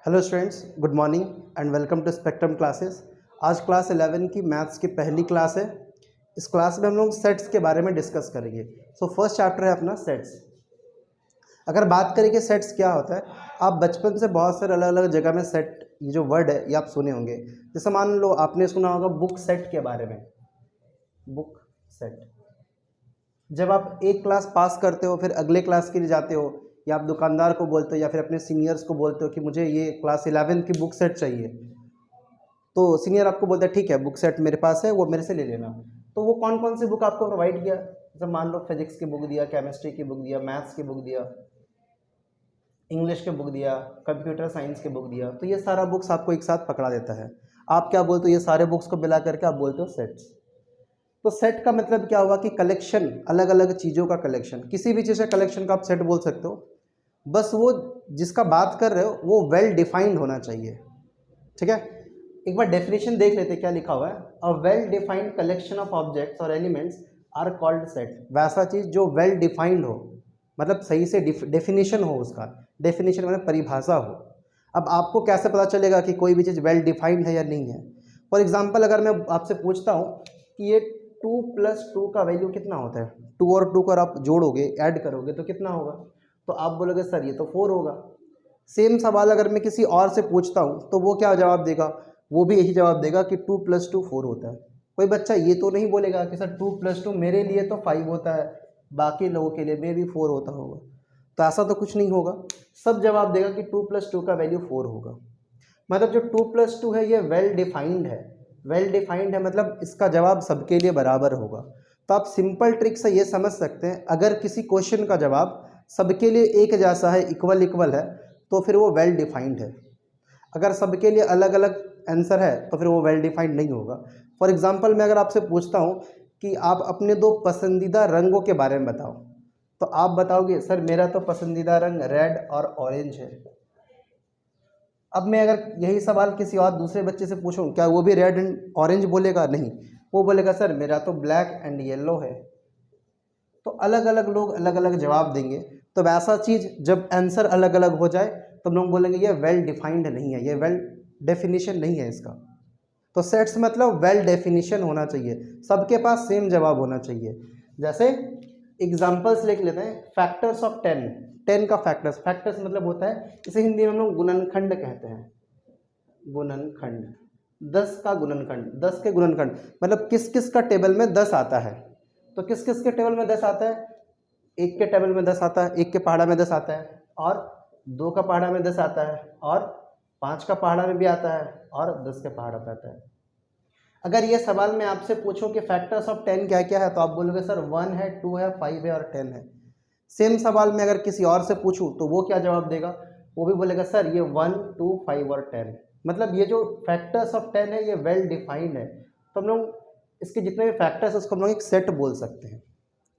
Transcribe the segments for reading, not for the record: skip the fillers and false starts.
Hello students, good morning and welcome to spectrum classes. आज class 11 की maths की पहली क्लास है। इस क्लास में हम लोग सेट्स के बारे में डिस्कस करेंगे। सो फर्स्ट चैप्टर है अपना सेट्स। अगर बात करें कि सेट्स क्या होता है, आप बचपन से बहुत सारे अलग अलग जगह में सेट, ये जो वर्ड है ये आप सुने होंगे। जैसे मान लो आपने सुना होगा बुक सेट के बारे में। बुक सेट, जब आप एक क्लास पास करते हो फिर अगले क्लास के लिए जाते हो, या आप दुकानदार को बोलते हो या फिर अपने सीनियर्स को बोलते हो कि मुझे ये क्लास 11 की बुक सेट चाहिए, तो सीनियर आपको बोलता है ठीक है बुक सेट मेरे पास है, वो मेरे से ले लेना। तो वो कौन कौन सी बुक आपको प्रोवाइड किया? जैसे मान लो फिजिक्स की बुक दिया, केमिस्ट्री की बुक दिया, मैथ्स की बुक दिया, इंग्लिश की बुक दिया, कंप्यूटर साइंस की बुक दिया, तो ये सारा बुक्स आपको एक साथ पकड़ा देता है। आप क्या बोलते हो? ये सारे बुक्स को मिला करके आप बोलते हो सेट्स। तो सेट का मतलब क्या हुआ कि कलेक्शन, अलग अलग चीज़ों का कलेक्शन। किसी भी चीज़ का कलेक्शन का आप सेट बोल सकते हो, बस वो जिसका बात कर रहे हो वो वेल डिफाइंड होना चाहिए। ठीक है, एक बार डेफिनेशन देख लेते क्या लिखा हुआ है। A well defined collection of objects और एलिमेंट्स आर कॉल्ड सेट। वैसा चीज़ जो वेल डिफाइंड हो, मतलब सही से डेफिनेशन हो, उसका डेफिनेशन मतलब परिभाषा हो। अब आपको कैसे पता चलेगा कि कोई भी चीज़ वेल डिफाइंड है या नहीं है? फॉर एग्जाम्पल, अगर मैं आपसे पूछता हूँ कि ये 2+2 का वैल्यू कितना होता है, 2 और 2 को आप जोड़ोगे, ऐड करोगे तो कितना होगा? तो आप बोलोगे सर ये तो 4 होगा। सेम सवाल अगर मैं किसी और से पूछता हूँ तो वो क्या जवाब देगा? वो भी यही जवाब देगा कि 2+2 4 होता है। कोई बच्चा ये तो नहीं बोलेगा कि सर 2+2 मेरे लिए तो 5 होता है, बाकी लोगों के लिए मे भी 4 होता होगा। तो ऐसा तो कुछ नहीं होगा। सब जवाब देगा कि 2+2 का वैल्यू 4 होगा। मतलब जो 2+2 है ये वेल डिफाइंड है। वेल डिफाइंड है मतलब इसका जवाब सबके लिए बराबर होगा। तो आप सिंपल ट्रिक से ये समझ सकते हैं, अगर किसी क्वेश्चन का जवाब सबके लिए एक जैसा है, इक्वल इक्वल है, तो फिर वो वेल डिफाइंड है। अगर सबके लिए अलग अलग आंसर है तो फिर वो वेल डिफाइंड नहीं होगा। फॉर एग्जांपल, मैं अगर आपसे पूछता हूँ कि आप अपने 2 पसंदीदा रंगों के बारे में बताओ, तो आप बताओगे सर मेरा तो पसंदीदा रंग रेड और ऑरेंज है। अब मैं अगर यही सवाल किसी और दूसरे बच्चे से पूछूं, क्या वो भी रेड एंड ऑरेंज बोलेगा? नहीं, वो बोलेगा सर मेरा तो ब्लैक एंड येलो है। तो अलग अलग लोग अलग अलग जवाब देंगे। तो वैसा चीज़ जब आंसर अलग अलग हो जाए तो हम लोग बोलेंगे ये वेल डिफाइंड नहीं है, ये वेल डेफिनेशन नहीं है इसका। तो सेट्स मतलब वेल डेफिनेशन होना चाहिए, सबके पास सेम जवाब होना चाहिए। जैसे एग्जाम्पल्स लिख लेते हैं। फैक्टर्स ऑफ 10, 10 का फैक्टर्स, फैक्टर्स मतलब होता है, इसे हिंदी में हम लोग गुणनखंड कहते हैं। गुणनखंड, 10 का गुणनखंड, 10 के गुणनखंड मतलब किस किस का टेबल में 10 आता है। तो किस किस के टेबल में 10 आता है? एक के टेबल में 10 आता है, एक के पहाड़ा में 10 आता है, और 2 का पहाड़ा में 10 आता है, और 5 का पहाड़ा में भी आता है, और 10 के पहाड़ा पे आता है। अगर ये सवाल मैं आपसे पूछूं कि फैक्टर्स ऑफ 10 क्या क्या है, तो आप बोलोगे सर 1 है, 2 है, 5 है और 10 है। सेम सवाल में अगर किसी और से पूछूं तो वो क्या जवाब देगा? वो भी बोलेगा सर ये 1, 2, 5 और 10। मतलब ये जो फैक्टर्स ऑफ 10 है ये वेल डिफाइंड है। तो हम लोग इसके जितने भी फैक्टर्स है उसको हम लोग एक सेट बोल सकते हैं।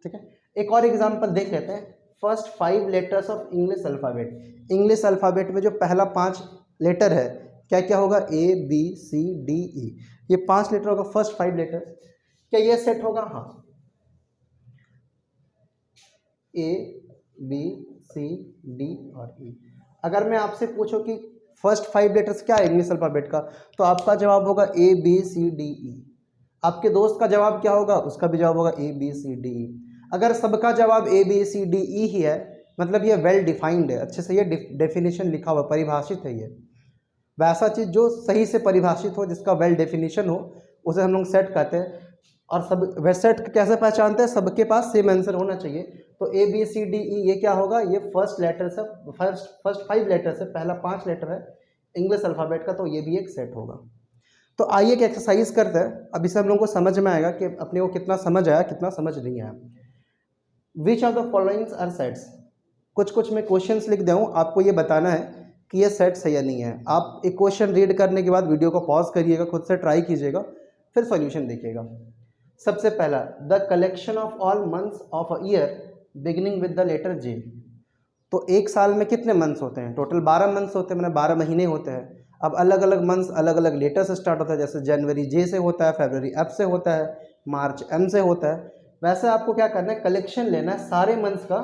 ठीक है, एक और एग्जांपल देख लेते हैं। First 5 letters of English alphabet. English alphabet में जो पहला 5 लेटर है क्या क्या होगा? ABCDE। ये 5 लेटर होगा, फर्स्ट 5 लेटर। क्या ये सेट होगा? हाँ, ABCD और E। अगर मैं आपसे पूछूं कि फर्स्ट 5 लेटर्स क्या है इंग्लिश अल्फ़ाबेट का, तो आपका जवाब होगा ABCDE। आपके दोस्त का जवाब क्या होगा? उसका भी जवाब होगा ABCDE। अगर सबका जवाब ABCDE ही है मतलब ये वेल डिफाइंड है, अच्छे से ये डेफिनेशन लिखा हुआ, परिभाषित है। ये वैसा चीज़ जो सही से परिभाषित हो, जिसका वेल डेफिनेशन हो, उसे हम लोग सेट कहते हैं। और सब वे सेट कैसे पहचानते हैं? सबके पास सेम आंसर होना चाहिए। तो ABCDE ये क्या होगा? ये फर्स्ट लेटर से, फर्स्ट 5 लेटर से पहला 5 लेटर है इंग्लिश अल्फ़ाबेट का, तो ये भी एक सेट होगा। तो आइए एक एक्सरसाइज करते हैं, अब इसे हम लोगों को समझ में आएगा कि अपने को कितना समझ आया कितना समझ नहीं आया। Which of the followings are sets. कुछ कुछ मैं क्वेश्चंस लिख दूँ, आपको ये बताना है कि ये सेट्स है या नहीं है। आप एक क्वेश्चन रीड करने के बाद वीडियो को पॉज करिएगा, खुद से ट्राई कीजिएगा, फिर सॉल्यूशन देखिएगा। सबसे पहला, the collection of all months of a year beginning with the letter J। तो एक साल में कितने मंथ्स होते हैं? टोटल 12 मंथ्स होते हैं, मतलब 12 महीने होते हैं। अब अलग अलग मंथ्स अलग अलग लेटर से स्टार्ट होता है, जैसे जनवरी J से होता है, फरवरी F से होता है, मार्च M से होता है। वैसे आपको क्या करना है, कलेक्शन लेना है सारे मंथ्स का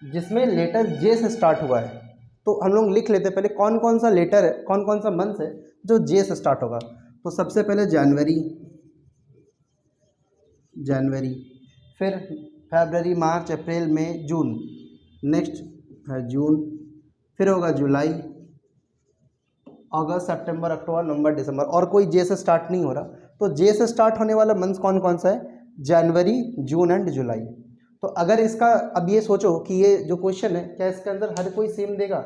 जिसमें लेटर J से स्टार्ट हुआ है। तो हम लोग लिख लेते हैं पहले कौन कौन सा लेटर है, कौन कौन सा मंथ है जो जे से स्टार्ट होगा। तो सबसे पहले जनवरी, फिर फरवरी, मार्च, अप्रैल, मई, जून, नेक्स्ट है जून, फिर होगा जुलाई, अगस्त, सितंबर, अक्टूबर, नवंबर, दिसंबर, और कोई जे से स्टार्ट नहीं हो रहा। तो जे से स्टार्ट होने वाला मंथ कौन कौन सा है? जनवरी, जून एंड जुलाई। तो अगर इसका अब ये सोचो कि ये जो क्वेश्चन है क्या इसके अंदर हर कोई सेम देगा?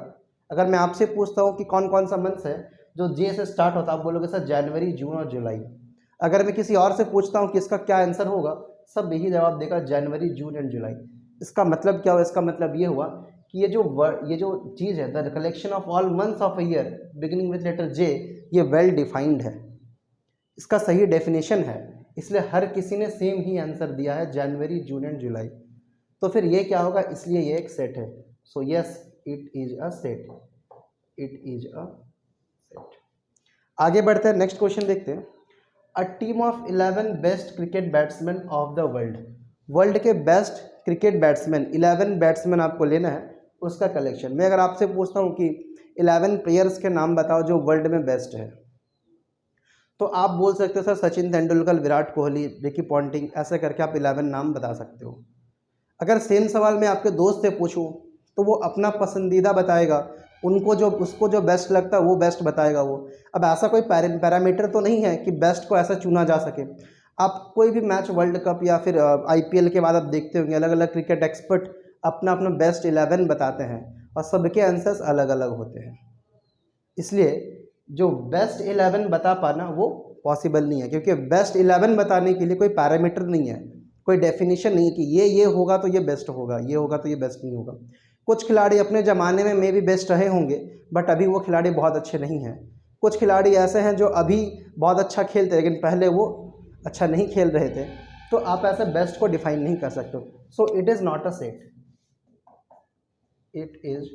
अगर मैं आपसे पूछता हूँ कि कौन कौन सा मंथ है जो जे से स्टार्ट होता है, आप बोलोगे सर जनवरी, जून और जुलाई। अगर मैं किसी और से पूछता हूँ कि इसका क्या आंसर होगा, सब यही जवाब देगा जनवरी, जून एंड जुलाई। इसका मतलब क्या हुआ? इसका मतलब ये हुआ कि ये जो चीज़ है, the collection of all months of a year beginning with letter J, ये वेल डिफाइंड है, इसका सही डेफिनेशन है, इसलिए हर किसी ने सेम ही आंसर दिया है जनवरी, जून एंड जुलाई। तो फिर ये क्या होगा? इसलिए ये एक सेट है। So yes, it is a set, it is a set. आगे बढ़ते हैं, नेक्स्ट क्वेश्चन देखते हैं। A team of 11 best cricket batsman of the world, world के बेस्ट क्रिकेट बैट्समैन 11 बैट्समैन आपको लेना है, उसका कलेक्शन। मैं अगर आपसे पूछता हूँ कि 11 प्लेयर्स के नाम बताओ जो वर्ल्ड में बेस्ट है, तो आप बोल सकते हो sir Sachin Tendulkar, Virat Kohli, Ricky Ponting, ऐसे करके आप 11 नाम बता सकते हो। अगर सेम सवाल मैं आपके दोस्त से पूछूं तो वो अपना पसंदीदा बताएगा, उसको जो बेस्ट लगता है वो बेस्ट बताएगा वो। अब ऐसा कोई पैरामीटर तो नहीं है कि बेस्ट को ऐसा चुना जा सके। आप कोई भी मैच, वर्ल्ड कप या फिर आईपीएल के बाद आप देखते होंगे अलग अलग क्रिकेट एक्सपर्ट अपना अपना बेस्ट 11 बताते हैं और सबके आंसर्स अलग अलग होते हैं। इसलिए जो बेस्ट 11 बता पाना वो पॉसिबल नहीं है, क्योंकि बेस्ट 11 बताने के लिए कोई पैरामीटर नहीं है, कोई डेफिनेशन नहीं है कि ये होगा तो ये बेस्ट होगा, ये होगा तो ये बेस्ट नहीं होगा। कुछ खिलाड़ी अपने ज़माने में भी बेस्ट रहे होंगे, बट अभी वो खिलाड़ी बहुत अच्छे नहीं हैं। कुछ खिलाड़ी ऐसे हैं जो अभी बहुत अच्छा खेलते हैं लेकिन पहले वो अच्छा नहीं खेल रहे थे। तो आप ऐसे बेस्ट को डिफाइन नहीं कर सकते। So it is not a set, it is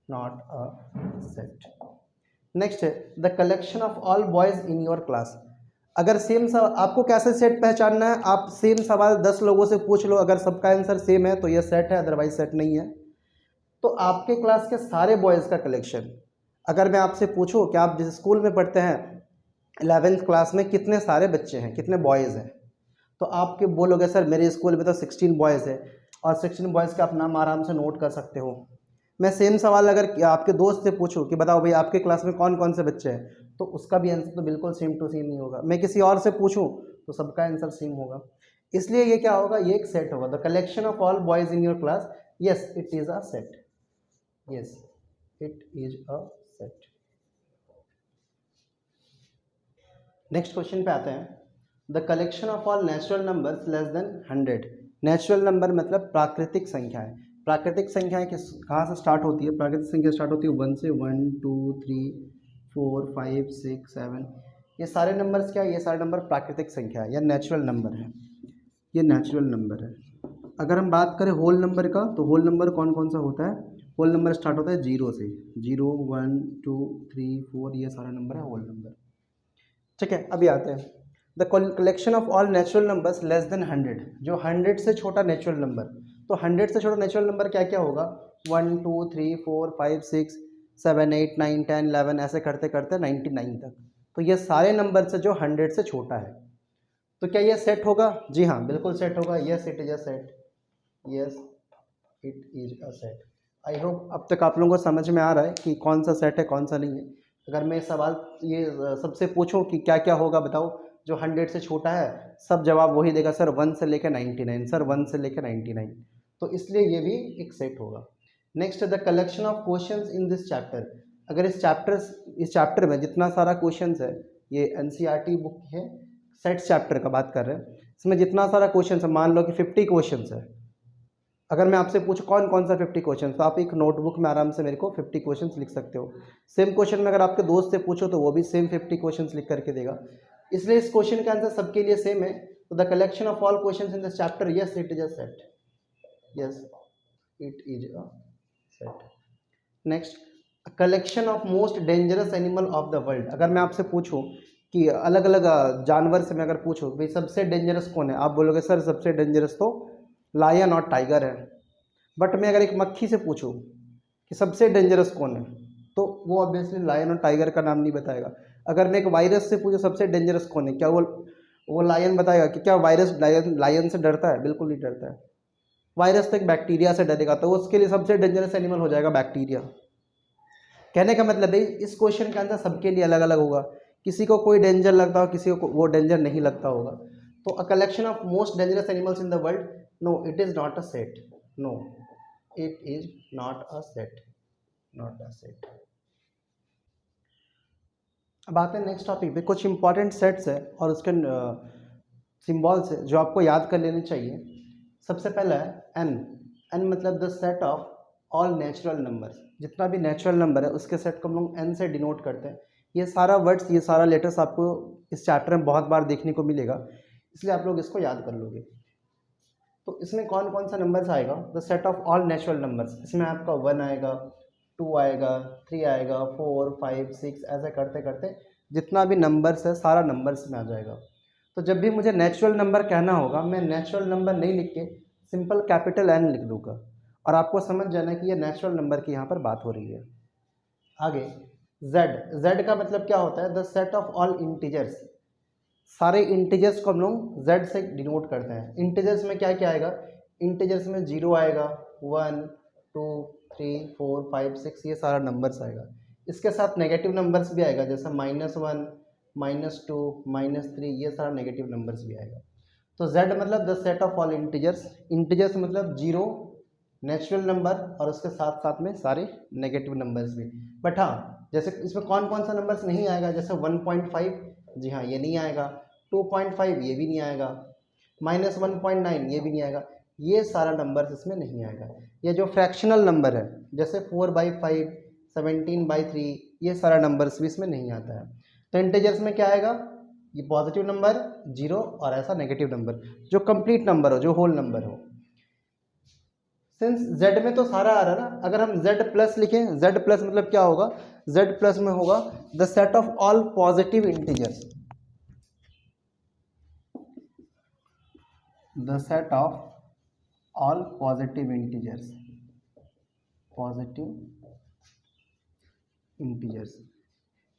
not a set. Next है the collection of all boys in your class. अगर सेम सवाल, आपको कैसे सेट पहचानना है? आप सेम सवाल 10 लोगों से पूछ लो, अगर सबका आंसर सेम है तो ये सेट है, अदरवाइज सेट नहीं है। तो आपके क्लास के सारे बॉयज़ का कलेक्शन, अगर मैं आपसे पूछूं कि आप जिस स्कूल में पढ़ते हैं 11th क्लास में कितने सारे बच्चे हैं, कितने बॉयज़ हैं, तो आपके बोलोगे सर मेरे स्कूल में तो 16 बॉयज़ है, और 16 बॉयज़ का आप नाम आराम से नोट कर सकते हो। मैं सेम सवाल अगर आपके दोस्त से पूछूं कि बताओ भाई आपके क्लास में कौन कौन से बच्चे हैं, तो उसका भी आंसर तो बिल्कुल सेम टू सेम नहीं होगा। मैं किसी और से पूछूं तो सबका आंसर सेम होगा। इसलिए ये क्या होगा? ये एक सेट होगा। The collection of all boys in your class, yes it is a set, yes it is a set. Next question पे आते हैं। The collection of all natural numbers less than 100। Natural number मतलब प्राकृतिक संख्याएं। प्राकृतिक संख्याएं कहाँ से स्टार्ट होती है? प्राकृतिक संख्या स्टार्ट होती है 1 से। 1 2 3 4 5 6 7, ये सारे नंबर्स क्या है? ये सारे नंबर प्राकृतिक संख्या है या नेचुरल नंबर है, ये नेचुरल नंबर है। अगर हम बात करें होल नंबर का, तो होल नंबर कौन कौन सा होता है? होल नंबर स्टार्ट होता है 0 से। 0 1 2 3 4, ये सारा नंबर है होल नंबर। ठीक है, अभी आते हैं the collection of all natural numbers less than 100, जो 100 से छोटा नेचुरल नंबर। तो 100 से छोटा नेचुरल नंबर क्या क्या होगा? 1 2 3 4 5 6 7 8 9 10 11, ऐसे करते करते 99 तक। तो ये सारे नंबर से जो 100 से छोटा है, तो क्या ये सेट होगा? जी हाँ, बिल्कुल सेट होगा। Yes it is a set, yes it is a set. I hope अब तक आप लोगों को समझ में आ रहा है कि कौन सा सेट है कौन सा नहीं है। अगर मैं सवाल ये सबसे पूछूं कि क्या क्या होगा बताओ जो 100 से छोटा है, सब जवाब वही देगा सर 1 से लेकर 99, सर 1 से लेकर 99। तो इसलिए ये भी एक सेट होगा। Next the collection of questions in this chapter. अगर इस चैप्टर में जितना सारा क्वेश्चंस है, ये एनसीईआरटी बुक है, सेट्स चैप्टर का बात कर रहे हैं, इसमें जितना सारा क्वेश्चन है, मान लो कि 50 क्वेश्चन है। अगर मैं आपसे पूछूं कौन कौन सा 50 क्वेश्चन, तो आप एक नोटबुक में आराम से मेरे को 50 क्वेश्चन लिख सकते हो। सेम क्वेश्चन में अगर आपके दोस्त से पूछो तो वो भी सेम 50 क्वेश्चन लिख करके देगा। इसलिए इस क्वेश्चन का आंसर सबके लिए सेम है। तो the collection of all question in this chapter, yes it is a set, yes it is a set. Next, collection of most dangerous animal of the world. अगर मैं आपसे पूछूं कि अलग अलग जानवर से मैं अगर पूछूं भाई सबसे डेंजरस कौन है, आप बोलोगे सर सबसे डेंजरस तो लायन और टाइगर है। बट मैं अगर एक मक्खी से पूछूं कि सबसे डेंजरस कौन है, तो वो ऑब्वियसली लायन और टाइगर का नाम नहीं बताएगा। अगर मैं एक वायरस से पूछूं सबसे डेंजरस कौन है, क्या वो लायन बताएगा कि क्या वायरस लायन से डरता है? बिल्कुल नहीं डरता है। वायरस तो एक बैक्टीरिया से डरेगा, तो उसके लिए सबसे डेंजरस एनिमल हो जाएगा बैक्टीरिया। कहने का मतलब है इस क्वेश्चन का आंसर सबके लिए अलग अलग होगा, किसी को कोई डेंजर लगता हो, किसी को वो डेंजर नहीं लगता होगा। तो a collection of most dangerous animals in the world, no it is not a set, no it is not a set, not a set. अब आते हैं नेक्स्ट टॉपिक पे। कुछ इंपॉर्टेंट सेट्स है और उसके सिम्बॉल्स है जो आपको याद कर लेने चाहिए। सबसे पहला है एन। एन मतलब the set of all natural numbers, जितना भी नेचुरल नंबर है उसके सेट को हम लोग एन से डिनोट करते हैं। ये सारा वर्ड्स, ये सारा लेटर्स आपको इस चैप्टर में बहुत बार देखने को मिलेगा, इसलिए आप लोग इसको याद कर लोगे। तो इसमें कौन कौन सा नंबर्स आएगा? The set of all natural numbers, इसमें आपका 1 आएगा, 2 आएगा, 3 आएगा, 4, 5, 6, ऐसे करते करते जितना भी नंबर्स है सारा नंबर्स में आ जाएगा। तो जब भी मुझे नेचुरल नंबर कहना होगा, मैं नेचुरल नंबर नहीं लिख के सिंपल कैपिटल एन लिख दूंगा, और आपको समझ जाना कि ये नेचुरल नंबर की यहाँ पर बात हो रही है। आगे जेड। जेड का मतलब क्या होता है? The set of all integers, सारे इंटीजर्स को हम लोग जेड से डिनोट करते हैं। इंटीजर्स में क्या क्या आएगा? इंटीजर्स में 0 आएगा, 1, 2, 3, 4, 5, 6, ये सारा नंबर्स आएगा। इसके साथ नेगेटिव नंबर्स भी आएगा, जैसे -1, -2, -3, ये सारा नेगेटिव नंबर्स भी आएगा। तो z मतलब the set of all integers. Integers मतलब 0 नेचुरल नंबर और उसके साथ साथ में सारे नेगेटिव नंबर्स भी। बट हाँ, जैसे इसमें कौन कौन सा नंबर्स नहीं आएगा? जैसे 1.5, जी हाँ ये नहीं आएगा, 2.5 ये भी नहीं आएगा, -1.9 ये भी नहीं आएगा, ये सारा नंबर्स इसमें नहीं आएगा। ये जो फ्रैक्शनल नंबर है जैसे 4/5, 17/3, ये सारा नंबर्स भी इसमें नहीं आता है। तो इंटीजर्स में क्या आएगा? ये पॉजिटिव नंबर 0 और ऐसा नेगेटिव नंबर जो कंप्लीट नंबर हो, जो होल नंबर हो। सिंस z में तो सारा आ रहा है ना, अगर हम z प्लस लिखें, z प्लस मतलब क्या होगा? z प्लस में होगा the set of all positive integers, the set of all positive integers, positive integers.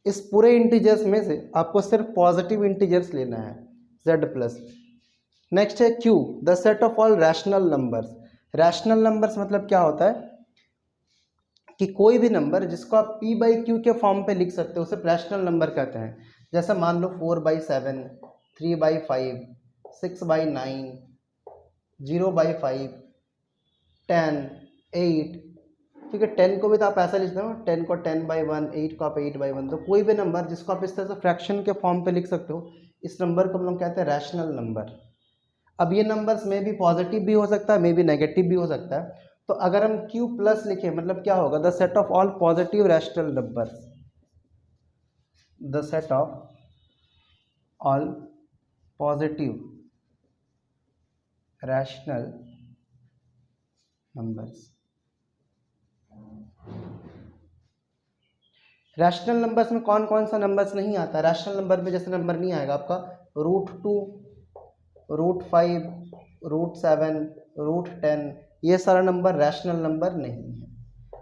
इस पूरे इंटीजर्स में से आपको सिर्फ पॉजिटिव इंटीजर्स लेना है, z प्लस। नेक्स्ट है q, the set of all rational numbers. Rational numbers मतलब क्या होता है कि कोई भी नंबर जिसको आप p/q के फॉर्म पे लिख सकते हो उसे रैशनल नंबर कहते हैं। जैसे मान लो 4/7, 3/5, 6/9, 0/5, 10, 8, ठीक है। 10 को भी तो आप ऐसा लिखते हो, 10 को 10/1, 8 को आप 8/1। तो कोई भी नंबर जिसको आप इस तरह से फ्रैक्शन के फॉर्म पे लिख सकते हो, इस नंबर को हम लोग कहते हैं रैशनल नंबर। अब ये नंबर्स में भी पॉजिटिव भी हो सकता है, मे भी नेगेटिव भी हो सकता है। तो अगर हम q प्लस लिखें मतलब क्या होगा? The set of all positive rational numbers, the set of all positive rational numbers. Rational numbers में कौन कौन सा नंबर्स नहीं आता? रैशनल नंबर में जैसे नंबर नहीं आएगा आपका √2, √5, √7, √10, ये सारा नंबर रैशनल नंबर नहीं है।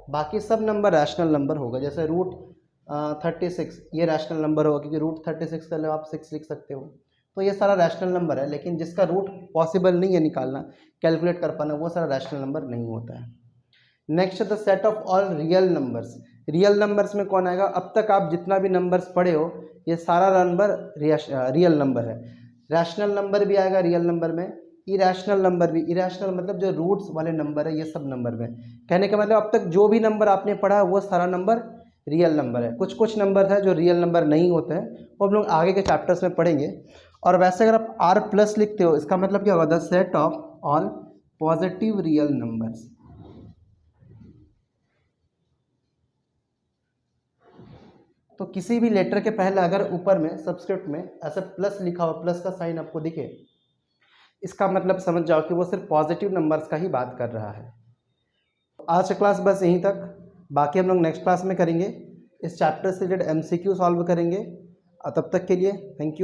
बाकी सब नंबर रैशनल नंबर होगा। जैसे √36 ये रैशनल नंबर होगा, क्योंकि √36 का आप 6 लिख सकते हो, तो ये सारा रैशनल नंबर है। लेकिन जिसका रूट पॉसिबल नहीं है निकालना, कैलकुलेट कर पाना, वो सारा रैशनल नंबर नहीं होता है। Next the set of all real numbers. Real numbers में कौन आएगा? अब तक आप जितना भी नंबर्स पढ़े हो ये सारा नंबर रियल नंबर है। रैशनल नंबर भी आएगा रियल नंबर में, इरैशनल नंबर भी। इरैशनल मतलब जो रूट्स वाले नंबर है, ये सब नंबर में। कहने का मतलब अब तक जो भी नंबर आपने पढ़ा है वो सारा नंबर रियल नंबर है। कुछ कुछ नंबर है जो रियल नंबर नहीं होते हैं, वो हम लोग आगे के चैप्टर्स में पढ़ेंगे। और वैसे अगर आप r प्लस लिखते हो, इसका मतलब क्या होगा? The set of all positive real numbers. तो किसी भी लेटर के पहले अगर ऊपर में सब्सक्रिप्ट में ऐसा प्लस लिखा हो, प्लस का साइन आपको दिखे, इसका मतलब समझ जाओ कि वो सिर्फ पॉजिटिव नंबर्स का ही बात कर रहा है। आज का क्लास बस यहीं तक, बाकी हम लोग नेक्स्ट क्लास में करेंगे। इस चैप्टर से रिलेटेड MCQ सॉल्व करेंगे। तब तक के लिए थैंक यू।